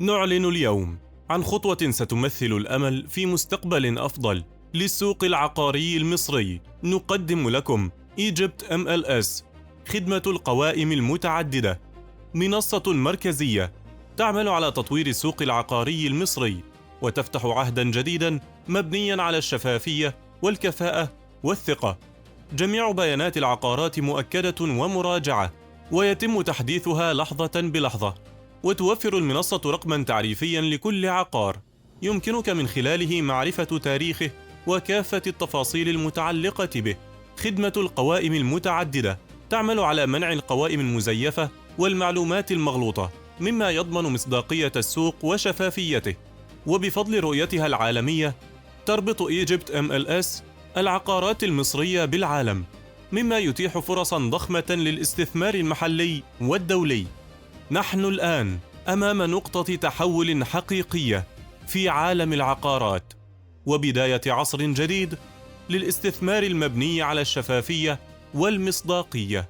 نعلن اليوم عن خطوة ستمثل الأمل في مستقبل أفضل للسوق العقاري المصري. نقدم لكم Egypt MLS، خدمة القوائم المتعددة، منصة مركزية تعمل على تطوير السوق العقاري المصري، وتفتح عهداً جديداً مبنياً على الشفافية والكفاءة والثقة. جميع بيانات العقارات مؤكدة ومراجعة، ويتم تحديثها لحظة بلحظة. وتوفر المنصة رقماً تعريفياً لكل عقار يمكنك من خلاله معرفة تاريخه وكافة التفاصيل المتعلقة به. خدمة القوائم المتعددة تعمل على منع القوائم المزيفة والمعلومات المغلوطة، مما يضمن مصداقية السوق وشفافيته. وبفضل رؤيتها العالمية، تربط Egypt MLS العقارات المصرية بالعالم، مما يتيح فرصاً ضخمة للاستثمار المحلي والدولي. نحن الآن أمام نقطة تحول حقيقية في عالم العقارات، وبداية عصر جديد للاستثمار المبني على الشفافية والمصداقية.